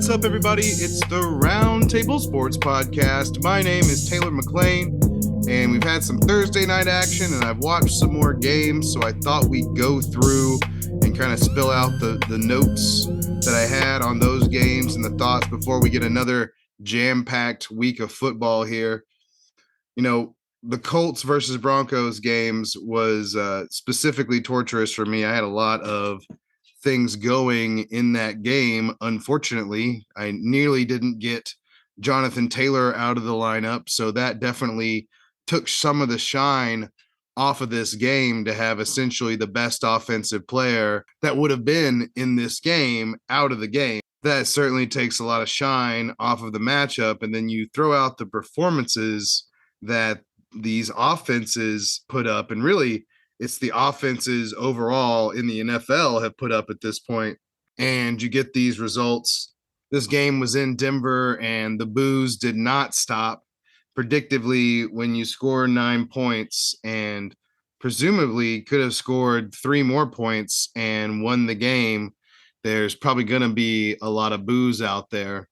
What's up, everybody? It's the Roundtable Sports Podcast. My name is Taylor McLean, and we've had some Thursday night action, and I've watched some more games, so I thought we'd go through and kind of spill out the notes that I had on those games and the thoughts before we get another jam-packed week of football here. You know, the Colts versus Broncos games was specifically torturous for me. I had a lot of things going in that game. Unfortunately, I nearly didn't get Jonathan Taylor out of the lineup, so that definitely took some of the shine off of this game to have essentially the best offensive player that would have been in this game out of the game. That certainly takes a lot of shine off of the matchup, and then you throw out the performances that these offenses put up, and really it's the offenses overall in the NFL have put up at this point, and you get these results. This game was in Denver, and the boos did not stop. Predictably, when you score 9 points and presumably could have scored 3 more points and won the game, there's probably going to be a lot of boos out there.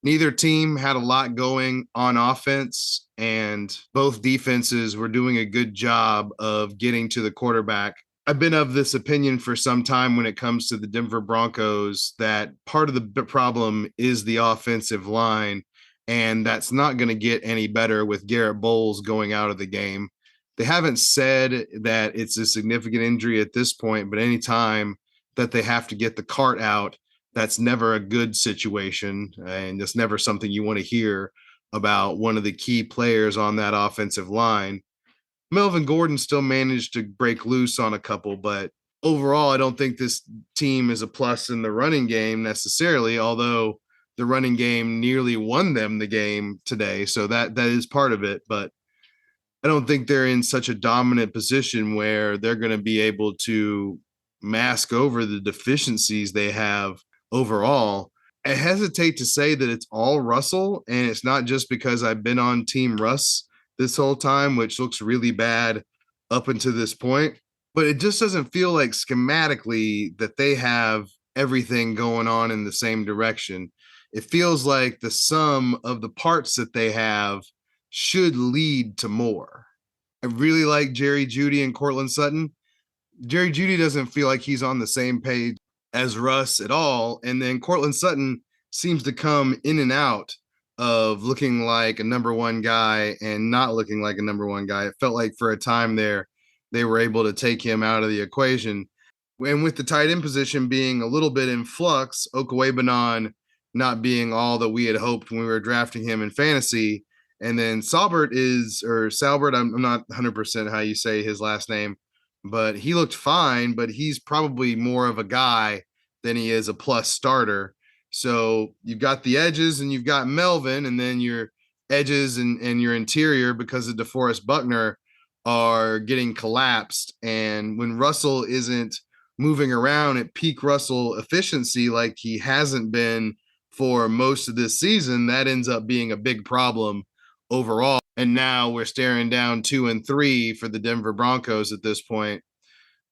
Neither team had a lot going on offense, and both defenses were doing a good job of getting to the quarterback. I've been of this opinion for some time when it comes to the Denver Broncos that part of the problem is the offensive line, and that's not going to get any better with Garrett Bowles going out of the game. They haven't said that it's a significant injury at this point, but anytime that they have to get the cart out, that's never a good situation, and it's never something you want to hear about one of the key players on that offensive line. Melvin Gordon still managed to break loose on a couple, but overall, I don't think this team is a plus in the running game necessarily, although the running game nearly won them the game today, so that is part of it, but I don't think they're in such a dominant position where they're going to be able to mask over the deficiencies they have overall. I hesitate to say that it's all Russell, and it's not just because I've been on Team Russ this whole time, which looks really bad up until this point, but it just doesn't feel like schematically that they have everything going on in the same direction. It feels like the sum of the parts that they have should lead to more. I really like Jerry Jeudy and Courtland Sutton. Jerry Jeudy doesn't feel like he's on the same page as Russ at all. And then Courtland Sutton seems to come in and out of looking like a number one guy and not looking like a number one guy. It felt like for a time there, they were able to take him out of the equation. And with the tight end position being a little bit in flux, Okwebanon not being all that we had hoped when we were drafting him in fantasy. And then Salbert, I'm not 100% how you say his last name, but he looked fine, but he's probably more of a guy than he is a plus starter. So you've got the edges and you've got Melvin, and then your edges and your interior because of DeForest Buckner are getting collapsed. And when Russell isn't moving around at peak Russell efficiency like he hasn't been for most of this season, that ends up being a big problem overall. And now we're staring down 2-3 for the Denver Broncos at this point.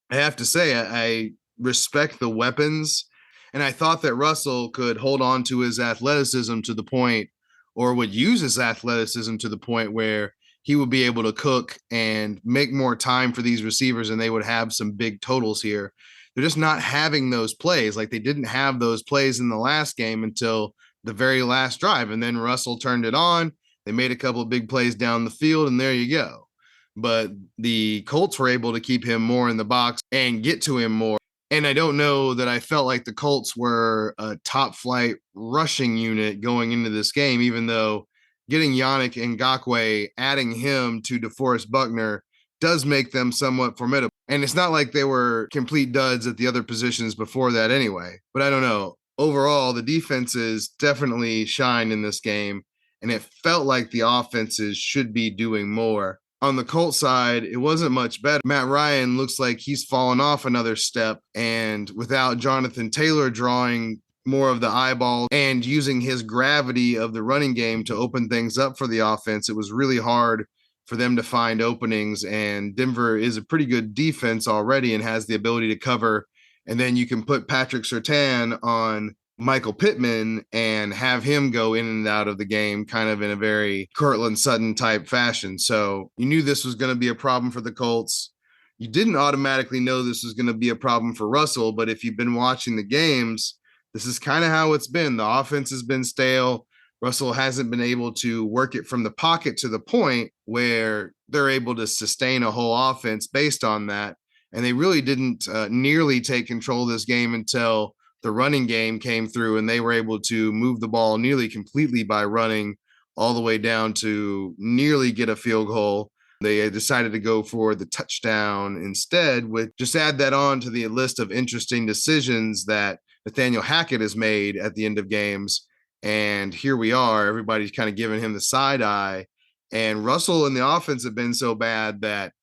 I have to say, I respect the weapons, and I thought that Russell could hold on to his athleticism to the point, or would use his athleticism to the point where he would be able to cook and make more time for these receivers, and they would have some big totals here. They're just not having those plays. Like, they didn't have those plays in the last game until the very last drive, and then Russell turned it on. They made a couple of big plays down the field, and there you go. But the Colts were able to keep him more in the box and get to him more. And I don't know that I felt like the Colts were a top flight rushing unit going into this game, even though getting Yannick Ngakoue, adding him to DeForest Buckner does make them somewhat formidable. And it's not like they were complete duds at the other positions before that anyway. But I don't know. Overall, the defenses definitely shined in this game, and it felt like the offenses should be doing more. On the Colts side, it wasn't much better. Matt Ryan looks like he's fallen off another step, and without Jonathan Taylor drawing more of the eyeball and using his gravity of the running game to open things up for the offense, it was really hard for them to find openings. And Denver is a pretty good defense already and has the ability to cover. And then you can put Patrick Surtain on Michael Pittman and have him go in and out of the game kind of in a very Cortland Sutton type fashion. So you knew this was going to be a problem for the Colts. You didn't automatically know this was going to be a problem for Russell, but if you've been watching the games, this is kind of how it's been. The offense has been stale. Russell hasn't been able to work it from the pocket to the point where they're able to sustain a whole offense based on that. And they really didn't nearly take control of this game until the running game came through and they were able to move the ball nearly completely by running all the way down to nearly get a field goal. They decided to go for the touchdown instead, which just add that on to the list of interesting decisions that Nathaniel Hackett has made at the end of games. And here we are, everybody's kind of giving him the side eye. And Russell and the offense have been so bad that,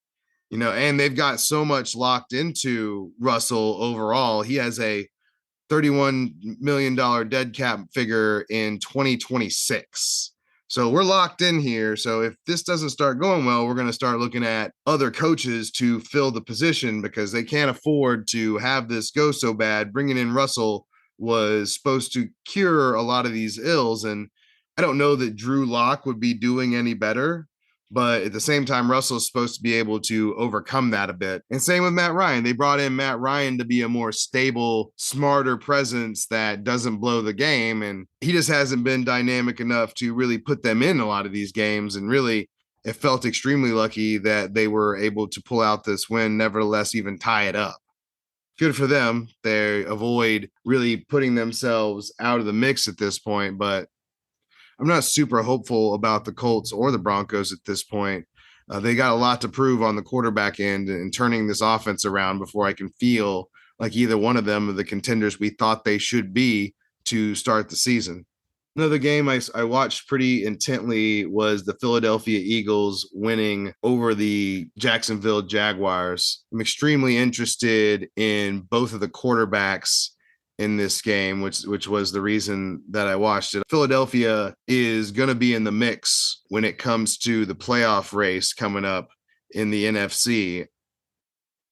and they've got so much locked into Russell overall. He has a $31 million dead cap figure in 2026. So we're locked in here. So if this doesn't start going well, we're going to start looking at other coaches to fill the position because they can't afford to have this go so bad. Bringing in Russell was supposed to cure a lot of these ills. And I don't know that Drew Lock would be doing any better. But at the same time, Russell's supposed to be able to overcome that a bit. And same with Matt Ryan. They brought in Matt Ryan to be a more stable, smarter presence that doesn't blow the game. And he just hasn't been dynamic enough to really put them in a lot of these games. And really, it felt extremely lucky that they were able to pull out this win, nevertheless, even tie it up. Good for them. They avoid really putting themselves out of the mix at this point. But I'm not super hopeful about the Colts or the Broncos at this point. They got a lot to prove on the quarterback end and turning this offense around before I can feel like either one of them are the contenders we thought they should be to start the season. Another game I watched pretty intently was the Philadelphia Eagles winning over the Jacksonville Jaguars. I'm extremely interested in both of the quarterbacks in this game, which was the reason that I watched it. Philadelphia is going to be in the mix when it comes to the playoff race coming up in the NFC.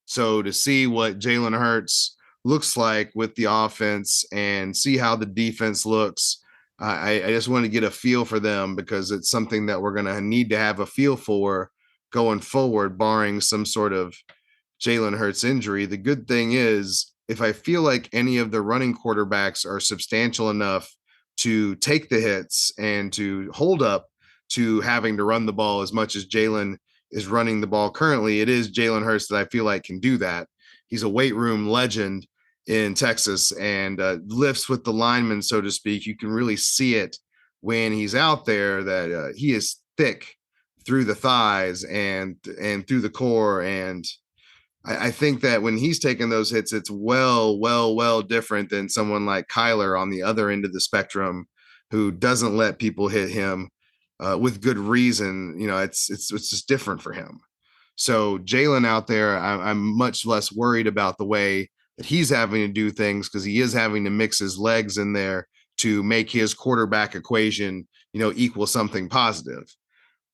So to see what Jalen Hurts looks like with the offense and see how the defense looks, I just want to get a feel for them because it's something that we're going to need to have a feel for going forward, barring some sort of Jalen Hurts injury. The good thing is, if I feel like any of the running quarterbacks are substantial enough to take the hits and to hold up to having to run the ball as much as Jalen is running the ball currently, it is Jalen Hurts that I feel like can do that. He's a weight room legend in Texas and lifts with the linemen, so to speak. You can really see it when he's out there that he is thick through the thighs and through the core. And I think that when he's taking those hits, it's well different than someone like Kyler on the other end of the spectrum, who doesn't let people hit him with good reason. It's just different for him. So Jalen out there, I'm much less worried about the way that he's having to do things because he is having to mix his legs in there to make his quarterback equation, equal something positive.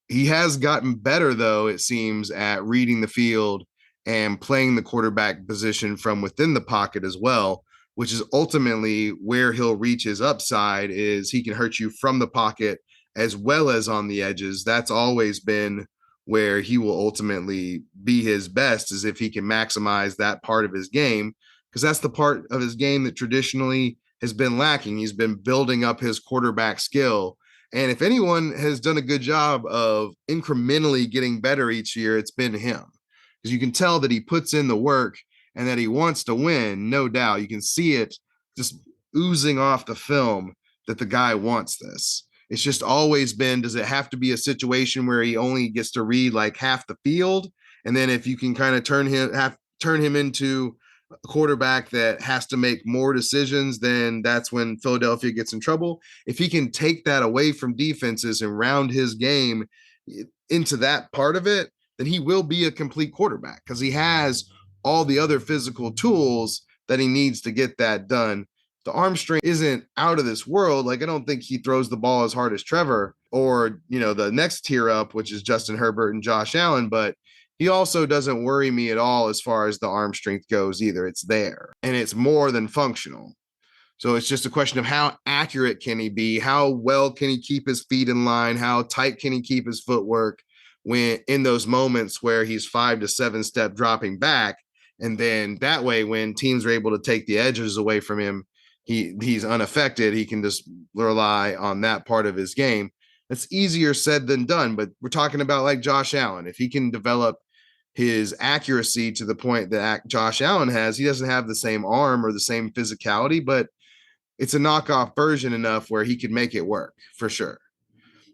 He has gotten better, though, it seems, at reading the field and playing the quarterback position from within the pocket as well, which is ultimately where he'll reach his upside. Is he can hurt you from the pocket as well as on the edges. That's always been where he will ultimately be his best, is if he can maximize that part of his game, because that's the part of his game that traditionally has been lacking. He's been building up his quarterback skill. And if anyone has done a good job of incrementally getting better each year, it's been him. Because you can tell that he puts in the work and that he wants to win, no doubt. You can see it just oozing off the film that the guy wants this. It's just always been, does it have to be a situation where he only gets to read like half the field? And then if you can kind of turn him into a quarterback that has to make more decisions, then that's when Philadelphia gets in trouble. If he can take that away from defenses and round his game into that part of it, then he will be a complete quarterback because he has all the other physical tools that he needs to get that done. The arm strength isn't out of this world. Like, I don't think he throws the ball as hard as Trevor or, the next tier up, which is Justin Herbert and Josh Allen, but he also doesn't worry me at all as far as the arm strength goes either. It's there and it's more than functional. So it's just a question of how accurate can he be? How well can he keep his feet in line? How tight can he keep his footwork when in those moments where he's 5 to 7 step dropping back? And then that way, when teams are able to take the edges away from him, he's unaffected. He can just rely on that part of his game. It's easier said than done, but we're talking about like Josh Allen. If he can develop his accuracy to the point that Josh Allen has, he doesn't have the same arm or the same physicality, but it's a knockoff version enough where he could make it work for sure.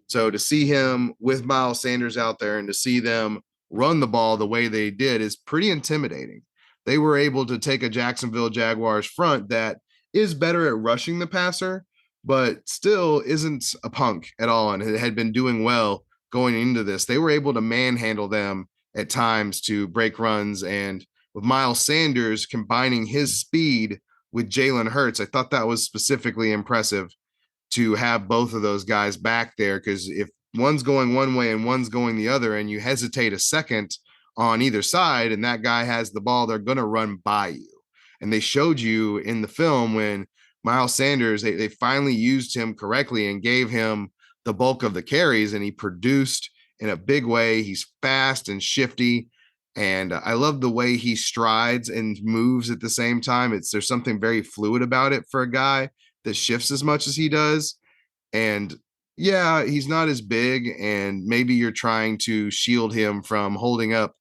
So to see him with Miles Sanders out there and to see them run the ball the way they did is pretty intimidating. They were able to take a Jacksonville Jaguars front that is better at rushing the passer, but still isn't a punk at all and had been doing well going into this. They were able to manhandle them at times to break runs. And with Miles Sanders combining his speed with Jalen Hurts, I thought that was specifically impressive to have both of those guys back there, because if one's going one way and one's going the other and you hesitate a second on either side and that guy has the ball, they're going to run by you. And they showed you in the film when Miles Sanders, they finally used him correctly and gave him the bulk of the carries, and he produced in a big way. He's fast and shifty, and I love the way he strides and moves at the same time. There's something very fluid about it for a guy that shifts as much as he does. And yeah, he's not as big, and maybe you're trying to shield him from holding up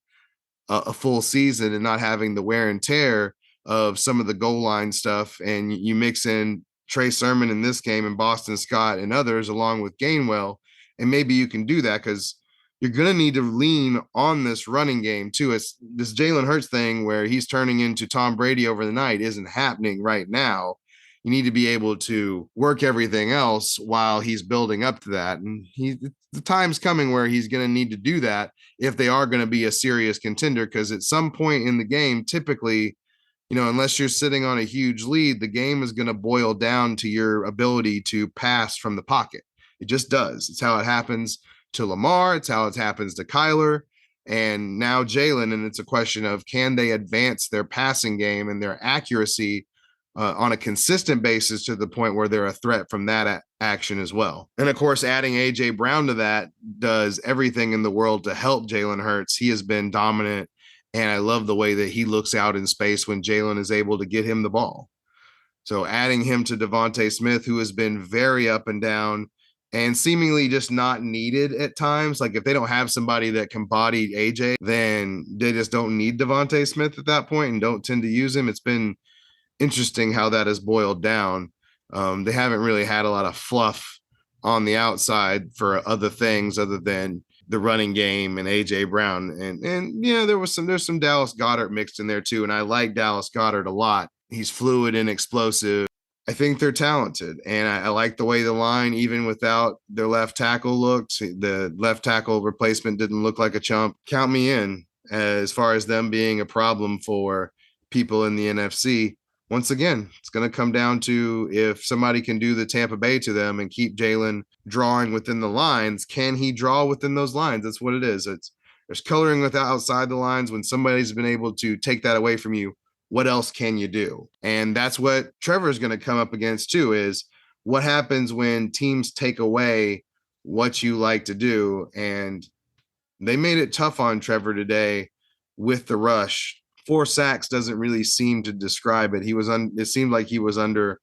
a full season and not having the wear and tear of some of the goal line stuff. And you mix in Trey Sermon in this game and Boston Scott and others along with Gainwell, and maybe you can do that because you're going to need to lean on this running game too. It's this Jalen Hurts thing where he's turning into Tom Brady over the night isn't happening right now. You need to be able to work everything else while he's building up to that. And the time's coming where he's going to need to do that if they are going to be a serious contender, because at some point in the game, typically, unless you're sitting on a huge lead, the game is going to boil down to your ability to pass from the pocket. It just does. It's how it happens to Lamar. It's how it happens to Kyler. And now Jalen, and it's a question of can they advance their passing game and their accuracy on a consistent basis to the point where they're a threat from that action as well. And of course, adding A.J. Brown to that does everything in the world to help Jalen Hurts. He has been dominant, and I love the way that he looks out in space when Jalen is able to get him the ball. So adding him to Devontae Smith, who has been very up and down and seemingly just not needed at times. Like if they don't have somebody that can body AJ, then they just don't need Devontae Smith at that point and don't tend to use him. It's been interesting how that has boiled down. They haven't really had a lot of fluff on the outside for other things other than the running game and AJ Brown. And there's some Dallas Goedert mixed in there too. And I like Dallas Goedert a lot. He's fluid and explosive. I think they're talented, and I like the way the line, even without their left tackle, looked. The left tackle replacement didn't look like a chump. Count me in as far as them being a problem for people in the NFC. Once again, it's going to come down to if somebody can do the Tampa Bay to them and keep Jalen drawing within the lines. Can he draw within those lines? That's what it is. There's coloring with outside the lines. When somebody's been able to take that away from you, what else can you do? And that's what Trevor's going to come up against too, is what happens when teams take away what you like to do. And they made it tough on Trevor today with the rush. 4 sacks doesn't really seem to describe it. It seemed like he was under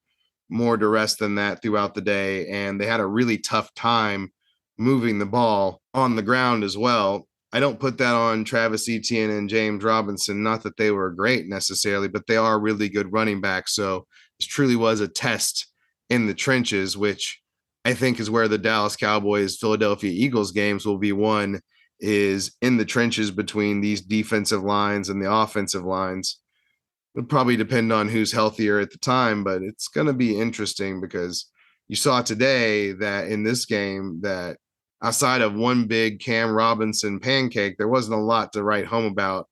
more duress than that throughout the day. And they had a really tough time moving the ball on the ground as well. I don't put that on Travis Etienne and James Robinson. Not that they were great necessarily, but they are really good running backs. So this truly was a test in the trenches, which I think is where the Dallas Cowboys, Philadelphia Eagles games will be won, is in the trenches between these defensive lines and the offensive lines. It'll probably depend on who's healthier at the time, but it's going to be interesting because you saw today that in this game that outside of one big Cam Robinson pancake, there wasn't a lot to write home about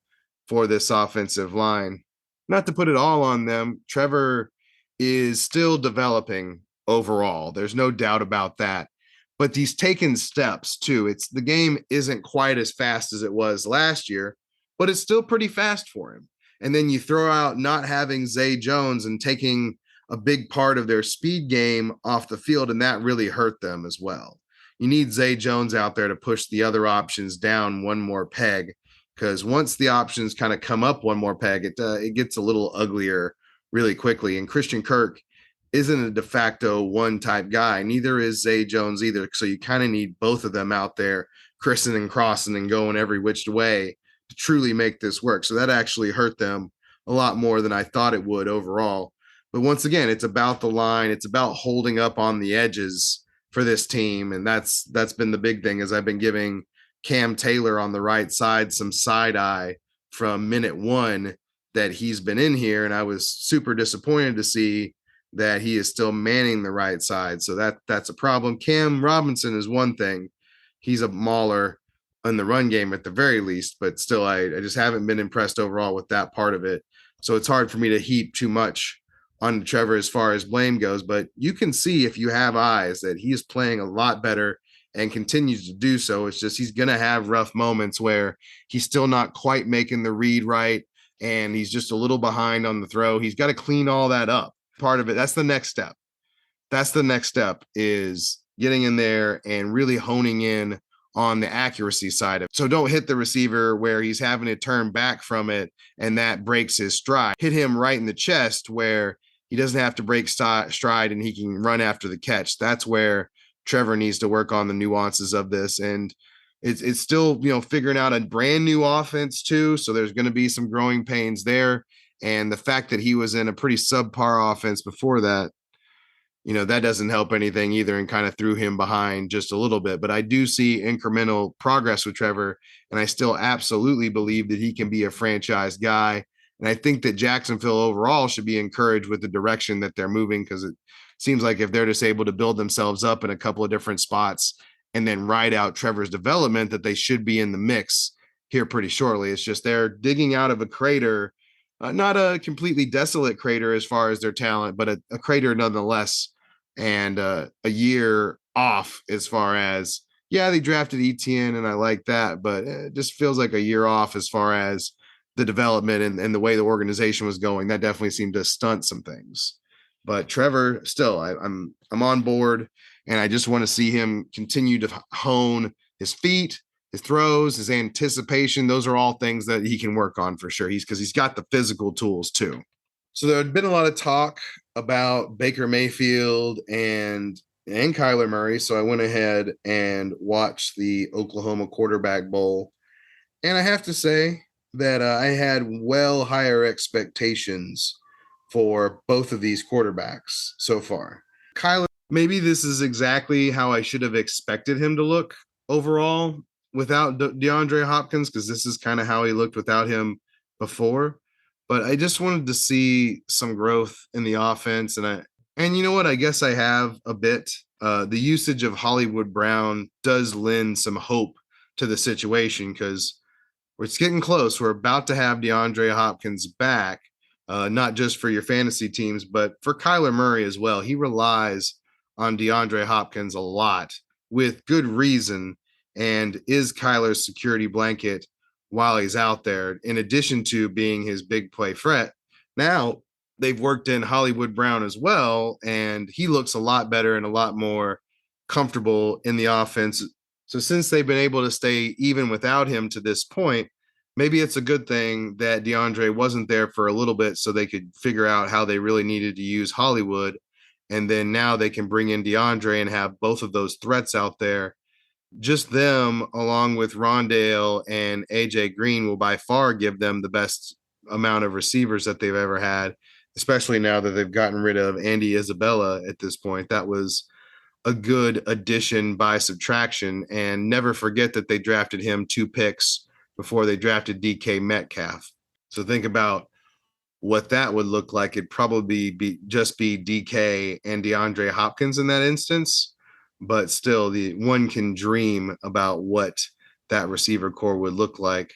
for this offensive line. Not to put it all on them, Trevor is still developing overall. There's no doubt about that. But he's taken steps too. The game isn't quite as fast as it was last year, but it's still pretty fast for him. And then you throw out not having Zay Jones and taking a big part of their speed game off the field, and that really hurt them as well. You need Zay Jones out there to push the other options down one more peg, because once the options kind of come up one more peg, it gets a little uglier really quickly. And Christian Kirk isn't a de facto one type guy. Neither is Zay Jones either. So you kind of need both of them out there, crissing and crossing and going every which way to truly make this work. So that actually hurt them a lot more than I thought it would overall. But once again, it's about the line. It's about holding up on the edges for this team. And that's been the big thing, as I've been giving Cam Taylor on the right side some side eye from minute one that he's been in here. And I was super disappointed to see that he is still manning the right side. So that's a problem. Cam Robinson is one thing. He's a mauler in the run game at the very least, but still I just haven't been impressed overall with that part of it. So it's hard for me to heap too much on Trevor as far as blame goes, but you can see if you have eyes that he is playing a lot better and continues to do so. It's just he's going to have rough moments where he's still not quite making the read right, and he's just a little behind on the throw. He's got to clean all that up. Part of it, that's the next step. That's the next step, is getting in there and really honing in on the accuracy side of it. So don't hit the receiver where he's having to turn back from it and that breaks his stride. Hit him right in the chest where he doesn't have to break stride and he can run after the catch. That's where Trevor needs to work on the nuances of this. And it's still, figuring out a brand new offense too. So there's going to be some growing pains there. And the fact that he was in a pretty subpar offense before that, that doesn't help anything either, and kind of threw him behind just a little bit. But I do see incremental progress with Trevor, and I still absolutely believe that he can be a franchise guy. And I think that Jacksonville overall should be encouraged with the direction that they're moving, because it seems like if they're just able to build themselves up in a couple of different spots and then ride out Trevor's development, that they should be in the mix here pretty shortly. It's just they're digging out of a crater, not a completely desolate crater as far as their talent, but a crater nonetheless. And a year off as far as, they drafted Etienne and I like that, but it just feels like a year off as far as the development and the way the organization was going. That definitely seemed to stunt some things. But Trevor, still, I'm on board, and I just want to see him continue to hone his feet, his throws, his anticipation. Those are all things that he can work on for sure. Because he's got the physical tools too. So there had been a lot of talk about Baker Mayfield and Kyler Murray. So I went ahead and watched the Oklahoma Quarterback Bowl. And I have to say that I had well higher expectations for both of these quarterbacks so far. Kyler, maybe this is exactly how I should have expected him to look overall without DeAndre Hopkins, because this is kind of how he looked without him before. But I just wanted to see some growth in the offense. And you know what? I guess I have a bit. The usage of Hollywood Brown does lend some hope to the situation, because it's getting close. We're about to have DeAndre Hopkins back, not just for your fantasy teams, but for Kyler Murray as well. He relies on DeAndre Hopkins a lot with good reason, and is Kyler's security blanket while he's out there, in addition to being his big play threat. Now they've worked in Hollywood Brown as well, and he looks a lot better and a lot more comfortable in the offense. So since they've been able to stay even without him to this point, maybe it's a good thing that DeAndre wasn't there for a little bit, so they could figure out how they really needed to use Hollywood. And then now they can bring in DeAndre and have both of those threats out there. Just them, along with Rondale and AJ Green, will by far give them the best amount of receivers that they've ever had, especially now that they've gotten rid of Andy Isabella at this point. That was a good addition by subtraction. And never forget that they drafted him 2 picks before they drafted DK Metcalf. So think about what that would look like. It'd probably be DK and DeAndre Hopkins in that instance. But still, the one can dream about what that receiver core would look like.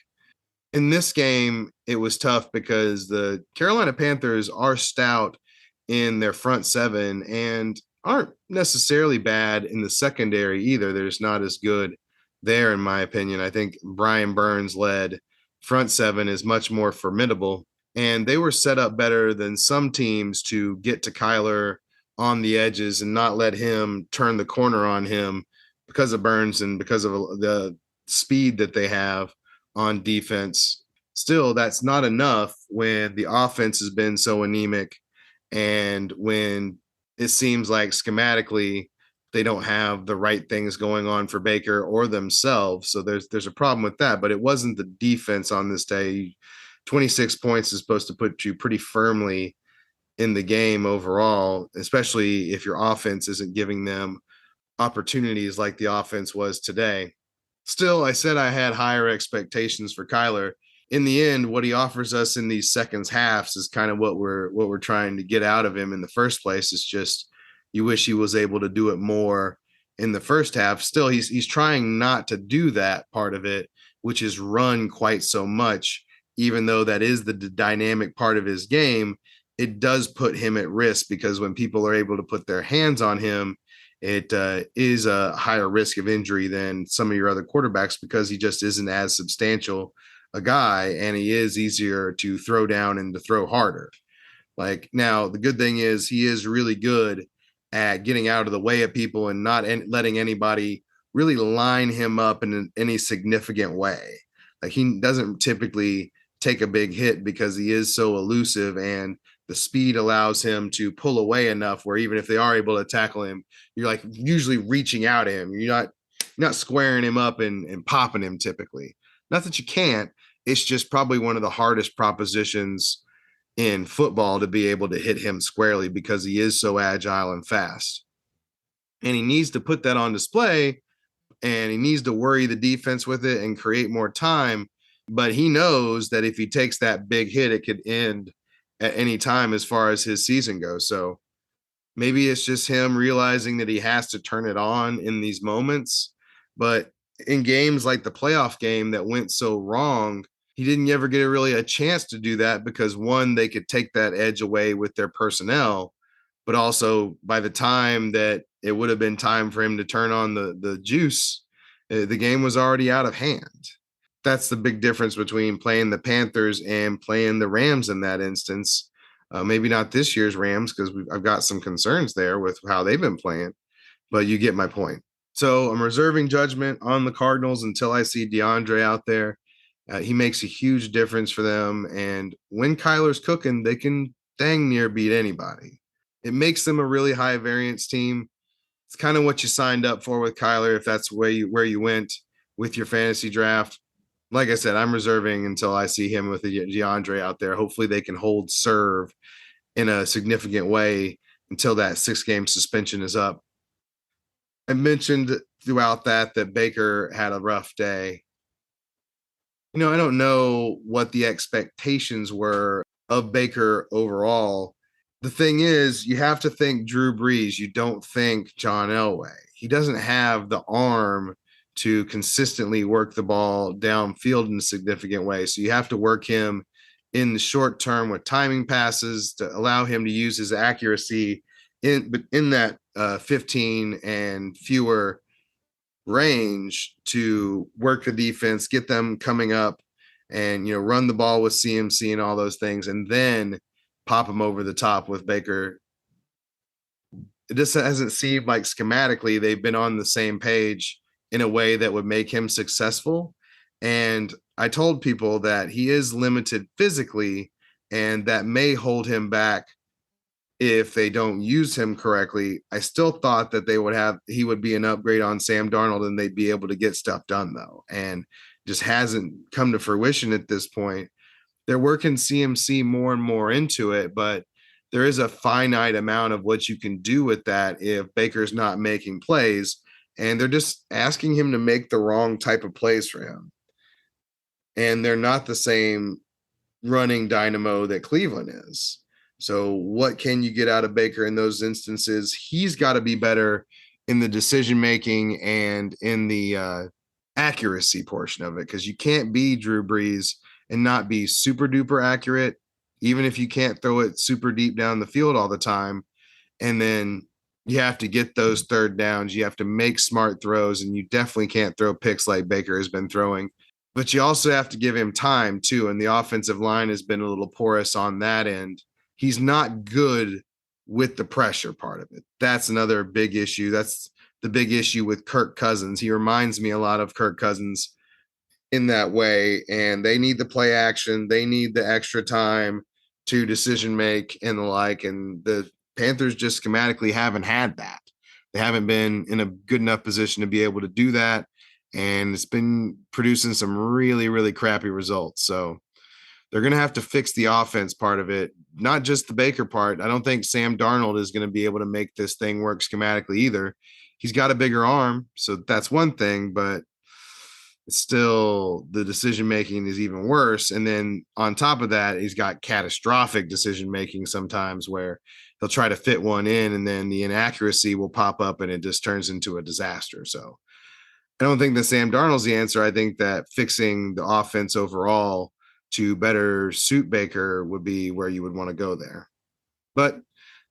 In this game, it was tough because the Carolina Panthers are stout in their front seven and aren't necessarily bad in the secondary either. They're just not as good there, in my opinion. I think Brian Burns led front seven is much more formidable. And they were set up better than some teams to get to Kyler on the edges and not let him turn the corner on him because of Burns and because of the speed that they have on defense. Still, that's not enough when the offense has been so anemic and when it seems like schematically they don't have the right things going on for Baker or themselves. So there's a problem with that, but it wasn't the defense on this day. 26 points is supposed to put you pretty firmly in the game overall, especially if your offense isn't giving them opportunities like the offense was today. Still, I said I had higher expectations for Kyler. In the end, what he offers us in these seconds halves is kind of what we're trying to get out of him in the first place. It's just you wish he was able to do it more in the first half. Still, he's trying not to do that part of it, which is run quite so much, even though that is the dynamic part of his game. It does put him at risk because when people are able to put their hands on him, it is a higher risk of injury than some of your other quarterbacks because he just isn't as substantial a guy and he is easier to throw down and to throw harder. Like now, the good thing is he is really good at getting out of the way of people and not letting anybody really line him up in any significant way. Like he doesn't typically take a big hit because he is so elusive and the speed allows him to pull away enough where even if they are able to tackle him, you're like usually reaching out at him. You're not squaring him up and popping him typically. Not that you can't. It's just probably one of the hardest propositions in football to be able to hit him squarely because he is so agile and fast. And he needs to put that on display and he needs to worry the defense with it and create more time. But he knows that if he takes that big hit, it could end at any time as far as his season goes. So maybe it's just him realizing that he has to turn it on in these moments. But in games like the playoff game that went so wrong, he didn't ever get really a chance to do that because one, they could take that edge away with their personnel, but also by the time that it would have been time for him to turn on the juice, the game was already out of hand. That's the big difference between playing the Panthers and playing the Rams in that instance. Maybe not this year's Rams because I've got some concerns there with how they've been playing, but you get my point. So I'm reserving judgment on the Cardinals until I see DeAndre out there. He makes a huge difference for them. And when Kyler's cooking, they can dang near beat anybody. It makes them a really high variance team. It's kind of what you signed up for with Kyler if that's where you went with your fantasy draft. Like I said, I'm reserving until I see him with the DeAndre out there. Hopefully they can hold serve in a significant way until that 6-game suspension is up. I mentioned throughout that Baker had a rough day. I don't know what the expectations were of Baker overall. The thing is, you have to think Drew Brees. You don't think John Elway. He doesn't have the arm to consistently work the ball downfield in a significant way. So you have to work him in the short term with timing passes to allow him to use his accuracy in that 15 and fewer range to work the defense, get them coming up and, run the ball with CMC and all those things, and then pop them over the top with Baker. It just hasn't seemed like schematically they've been on the same page in a way that would make him successful. And I told people that he is limited physically and that may hold him back if they don't use him correctly. I still thought that he would be an upgrade on Sam Darnold and they'd be able to get stuff done though. And just hasn't come to fruition at this point. They're working CMC more and more into it, but there is a finite amount of what you can do with that if Baker's not making plays. And they're just asking him to make the wrong type of plays for him. And they're not the same running dynamo that Cleveland is. So what can you get out of Baker in those instances? He's got to be better in the decision-making and in the accuracy portion of it, because you can't be Drew Brees and not be super duper accurate, even if you can't throw it super deep down the field all the time. And then you have to get those third downs. You have to make smart throws, and you definitely can't throw picks like Baker has been throwing. But you also have to give him time too. And the offensive line has been a little porous on that end. He's not good with the pressure part of it. That's another big issue. That's the big issue with Kirk Cousins. He reminds me a lot of Kirk Cousins in that way. And they need the play action, they need the extra time to decision make and the like. And the Panthers just schematically haven't had that. They haven't been in a good enough position to be able to do that. And it's been producing some really, really crappy results. So they're going to have to fix the offense part of it, not just the Baker part. I don't think Sam Darnold is going to be able to make this thing work schematically either. He's got a bigger arm, so that's one thing, but still the decision making is even worse. And then on top of that, he's got catastrophic decision making sometimes where he'll try to fit one in and then the inaccuracy will pop up and it just turns into a disaster. So I don't think that Sam Darnold's the answer. I think that fixing the offense overall to better suit Baker would be where you would want to go there. But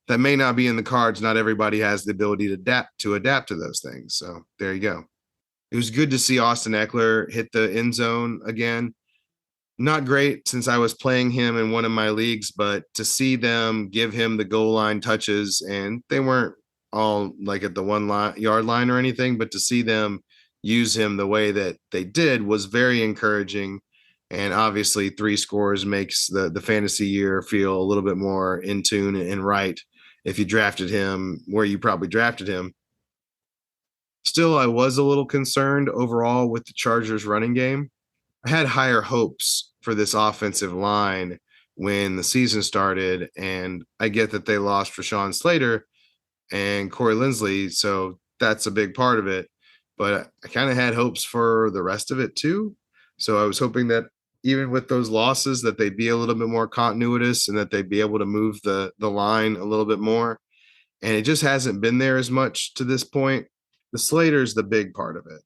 that may not be in the cards. Not everybody has the ability to adapt to those things. So there you go. It was good to see Austin Eckler hit the end zone again. Not great since I was playing him in one of my leagues, but to see them give him the goal line touches, and they weren't all like at the 1 yard line or anything, but to see them use him the way that they did was very encouraging. And obviously 3 scores makes the fantasy year feel a little bit more in tune and right if you drafted him where you probably drafted him. Still, I was a little concerned overall with the Chargers running game. I had higher hopes for this offensive line when the season started, and I get that they lost Rashawn Slater and Corey Linsley, so that's a big part of it. But I kind of had hopes for the rest of it too. So I was hoping that even with those losses, that they'd be a little bit more continuous and that they'd be able to move the line a little bit more. And it just hasn't been there as much to this point. The Slater's the big part of it.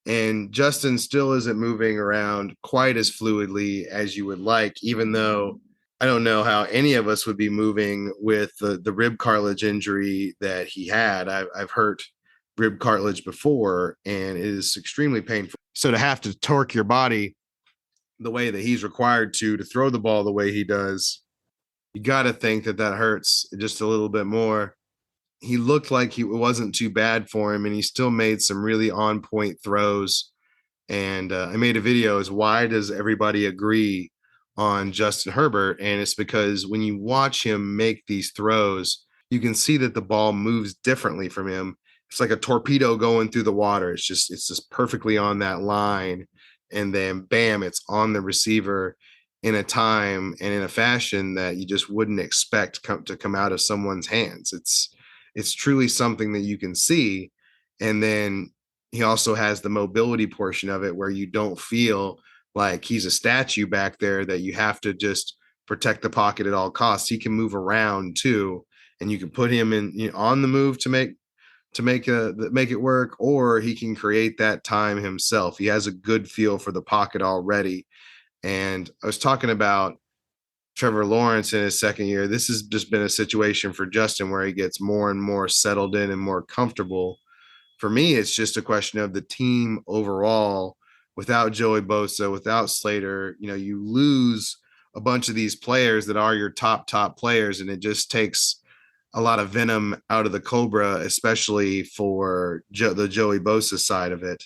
And Justin still isn't moving around quite as fluidly as you would like, even though I don't know how any of us would be moving with the rib cartilage injury that he had. I've hurt rib cartilage before, and it is extremely painful. So to have to torque your body the way that he's required to throw the ball the way he does, you got to think that that hurts just a little bit more. He looked like it wasn't too bad for him, and he still made some really on point throws. And I made a video as why does everybody agree on Justin Herbert? And it's because when you watch him make these throws, you can see that the ball moves differently from him. It's like a torpedo going through the water. It's just perfectly on that line. And then bam, it's on the receiver in a time and in a fashion that you just wouldn't expect to come out of someone's hands. It's truly something that you can see. And then he also has the mobility portion of it where you don't feel like he's a statue back there that you have to just protect the pocket at all costs. He can move around too, and you can put him in on the move to make it work, or he can create that time himself. He has a good feel for the pocket already. And I was talking about Trevor Lawrence in his second year. This has just been a situation for Justin where he gets more and more settled in and more comfortable. For me, it's just a question of the team overall. Without Joey Bosa, without Slater, you lose a bunch of these players that are your top players, and it just takes a lot of venom out of the Cobra, especially for the Joey Bosa side of it.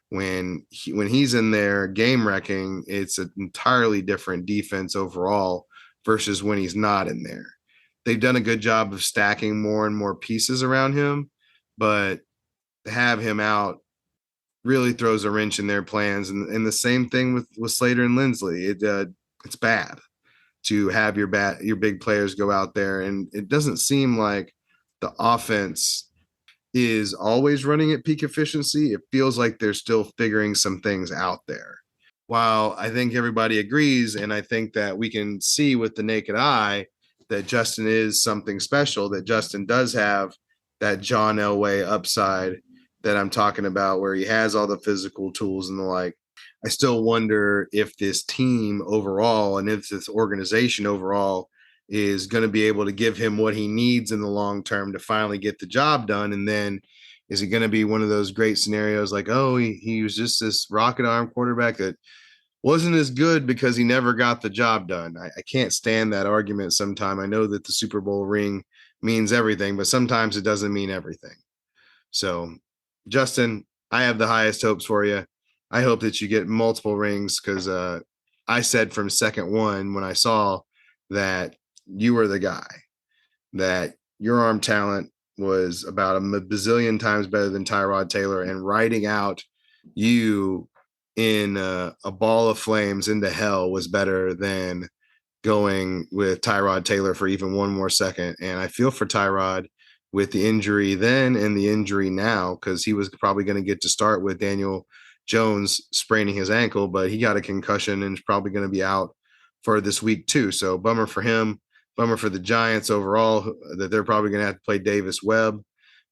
When he's in there game wrecking, it's an entirely different defense overall versus when he's not in there. They've done a good job of stacking more and more pieces around him, but to have him out really throws a wrench in their plans. And the same thing with Slater and Linsley. It's bad to have your big players go out there, and it doesn't seem like the offense is always running at peak efficiency. It feels like they're still figuring some things out there. While I think everybody agrees, and I think that we can see with the naked eye that Justin is something special, that Justin does have that John Elway upside that I'm talking about, where he has all the physical tools and the like. I still wonder if this team overall and if this organization overall is going to be able to give him what he needs in the long term to finally get the job done. And then Is it going to be one of those great scenarios like, oh, he was just this rocket arm quarterback that wasn't as good because he never got the job done? I can't stand that argument sometimes. I know that the Super Bowl ring means everything, but sometimes it doesn't mean everything. So, Justin, I have the highest hopes for you. I hope that you get multiple rings because I said from second one when I saw that you were the guy, that your arm talent was about a bazillion times better than Tyrod Taylor, and riding out you in a ball of flames into hell was better than going with Tyrod Taylor for even one more second. And I feel for Tyrod with the injury then and the injury now, because he was probably going to get to start with Daniel Jones spraining his ankle, but he got a concussion and is probably going to be out for this week too. So bummer for him, bummer for the Giants overall that they're probably going to have to play Davis Webb,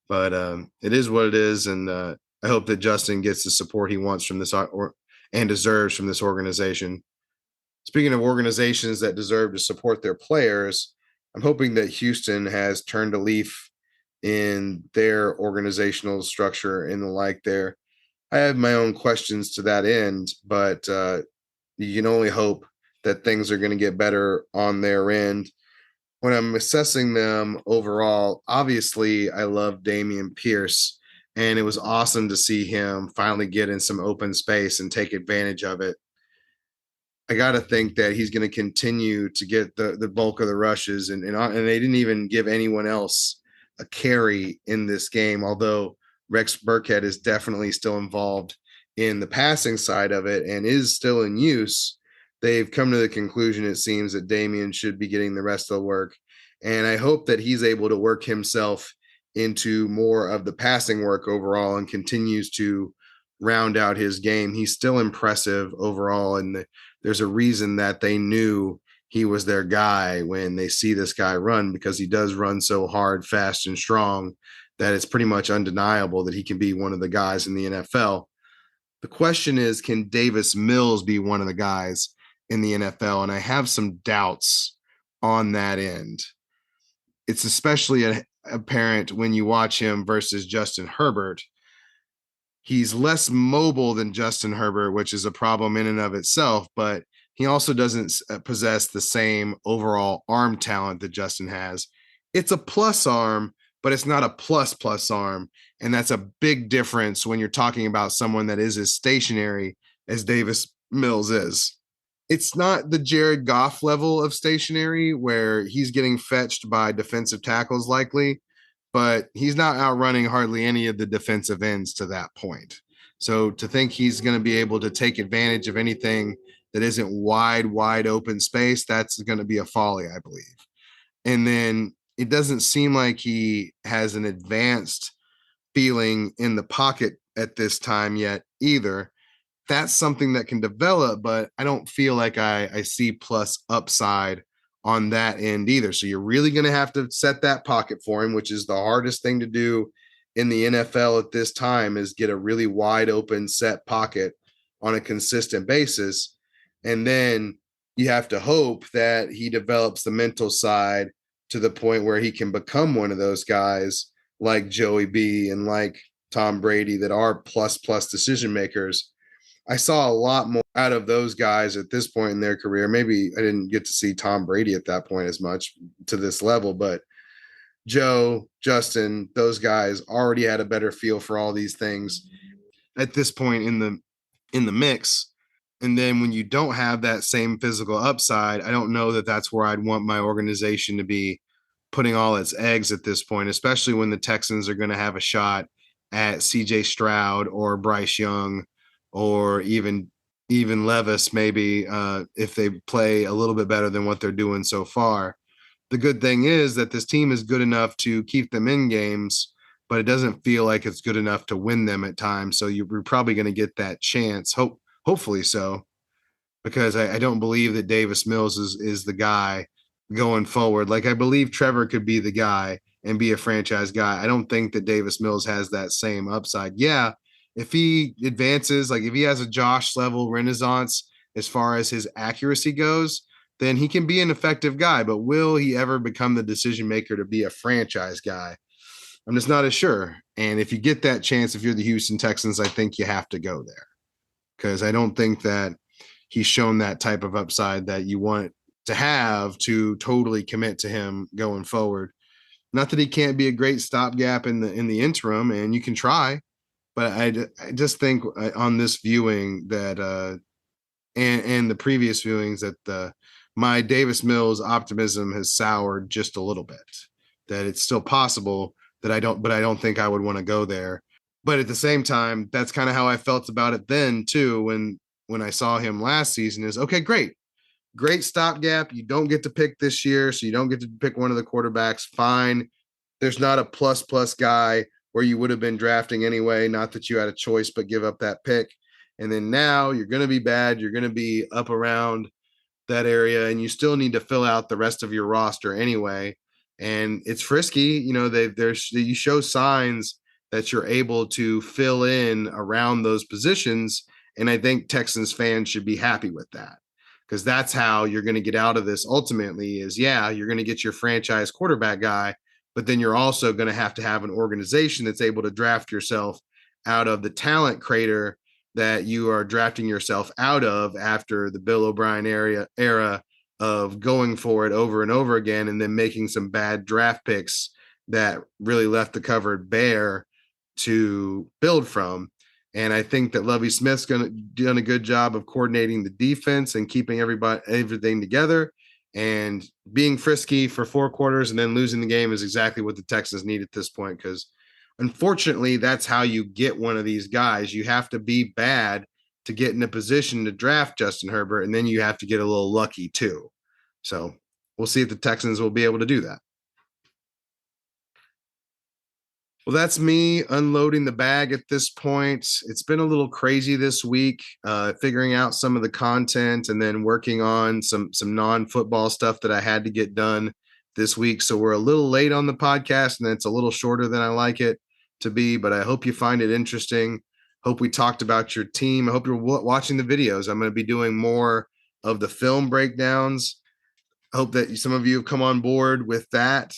but it is what it is. And I hope that Justin gets the support he wants from this and deserves from this organization. Speaking of organizations that deserve to support their players, I'm hoping that Houston has turned a leaf in their organizational structure and the like there. I have my own questions to that end, but you can only hope that things are going to get better on their end. When I'm assessing them overall, obviously I love Dameon Pierce, and it was awesome to see him finally get in some open space and take advantage of it. I got to think that he's going to continue to get the bulk of the rushes, and they didn't even give anyone else a carry in this game. Although Rex Burkhead is definitely still involved in the passing side of it and is still in use, they've come to the conclusion, it seems, that Dameon should be getting the rest of the work, and I hope that he's able to work himself into more of the passing work overall and continues to round out his game. He's still impressive overall, and there's a reason that they knew he was their guy when they see this guy run, because he does run so hard, fast, and strong that it's pretty much undeniable that he can be one of the guys in the NFL. The question is, can Davis Mills be one of the guys in the NFL? And I have some doubts on that end. It's especially apparent when you watch him versus Justin Herbert. He's less mobile than Justin Herbert, which is a problem in and of itself, but he also doesn't possess the same overall arm talent that Justin has. It's a plus arm, but it's not a plus arm. And that's a big difference when you're talking about someone that is as stationary as Davis Mills is. It's not the Jared Goff level of stationary where he's getting fetched by defensive tackles likely, but he's not outrunning hardly any of the defensive ends to that point. So to think he's going to be able to take advantage of anything that isn't wide open space, that's going to be a folly, I believe. And then it doesn't seem like he has an advanced feeling in the pocket at this time yet either. That's something that can develop, but I don't feel like I see plus upside on that end either. So you're really going to have to set that pocket for him, which is the hardest thing to do in the NFL at this time, is get a really wide open set pocket on a consistent basis. And then you have to hope that he develops the mental side to the point where he can become one of those guys like Joey B and like Tom Brady that are plus decision makers. I saw a lot more out of those guys at this point in their career. Maybe I didn't get to see Tom Brady at that point as much to this level, but Joe, Justin, those guys already had a better feel for all these things at this point in the mix. And then when you don't have that same physical upside, I don't know that that's where I'd want my organization to be putting all its eggs at this point, especially when the Texans are going to have a shot at CJ Stroud or Bryce Young or even Levis, maybe if they play a little bit better than what they're doing so far. The good thing is that this team is good enough to keep them in games, but it doesn't feel like it's good enough to win them at times. So you're probably going to get that chance. Hopefully so, because I don't believe that Davis Mills is the guy going forward. Like, I believe Trevor could be the guy and be a franchise guy. I don't think that Davis Mills has that same upside. Yeah, if he advances, like if he has a Josh level renaissance as far as his accuracy goes, then he can be an effective guy. But will he ever become the decision maker to be a franchise guy? I'm just not as sure. And if you get that chance, if you're the Houston Texans, I think you have to go there, because I don't think that he's shown that type of upside that you want to have to totally commit to him going forward. Not that he can't be a great stopgap in the interim, and you can try, but I just think on this viewing that and the previous viewings that my Davis Mills optimism has soured just a little bit. That it's still possible that but I don't think I would want to go there. But at the same time, that's kind of how I felt about it then too. When I saw him last season, is okay, great stopgap. You don't get to pick this year, so you don't get to pick one of the quarterbacks. Fine. There's not a plus guy where you would have been drafting anyway. Not that you had a choice, but give up that pick. And then now you're going to be bad. You're going to be up around that area, and you still need to fill out the rest of your roster anyway. And it's frisky, you show signs that you're able to fill in around those positions. And I think Texans fans should be happy with that, because that's how you're going to get out of this ultimately is, you're going to get your franchise quarterback guy, but then you're also going to have an organization that's able to draft yourself out of the talent crater that you are drafting yourself out of after the Bill O'Brien era of going for it over and over again, and then making some bad draft picks that really left the cupboard bare to build from. And I think that Lovie Smith's done a good job of coordinating the defense and keeping everything together, and being frisky for 4 quarters and then losing the game is exactly what the Texans need at this point, because unfortunately, that's how you get one of these guys. You have to be bad to get in a position to draft Justin Herbert, and then you have to get a little lucky too. So we'll see if the Texans will be able to do that. Well, that's me unloading the bag at this point. It's been a little crazy this week, figuring out some of the content and then working on some non-football stuff that I had to get done this week. So we're a little late on the podcast, and it's a little shorter than I like it to be, but I hope you find it interesting. Hope we talked about your team. I hope you're watching the videos. I'm going to be doing more of the film breakdowns. I hope that some of you have come on board with that.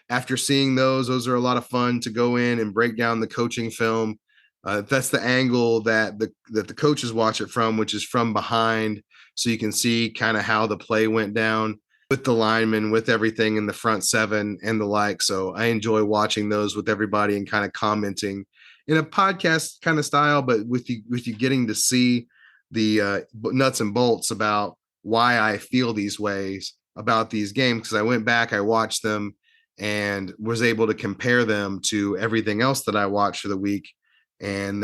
After seeing those are a lot of fun to go in and break down the coaching film. That's the angle that the coaches watch it from, which is from behind, so you can see kind of how the play went down with the linemen, with everything in the front seven and the like. So I enjoy watching those with everybody and kind of commenting in a podcast kind of style, but with you getting to see the nuts and bolts about why I feel these ways about these games. Because I went back, I watched them, and was able to compare them to everything else that I watched for the week. And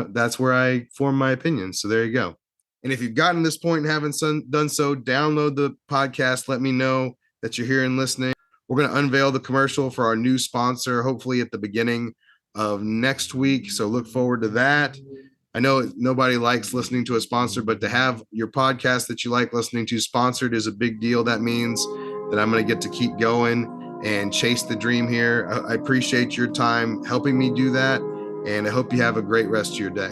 that's where I form my opinion. So there you go. And if you've gotten to this point and haven't done so, download the podcast. Let me know that you're here and listening. We're going to unveil the commercial for our new sponsor, hopefully at the beginning of next week. So look forward to that. I know nobody likes listening to a sponsor, but to have your podcast that you like listening to sponsored is a big deal. That means that I'm going to get to keep going and chase the dream here. I appreciate your time helping me do that, and I hope you have a great rest of your day.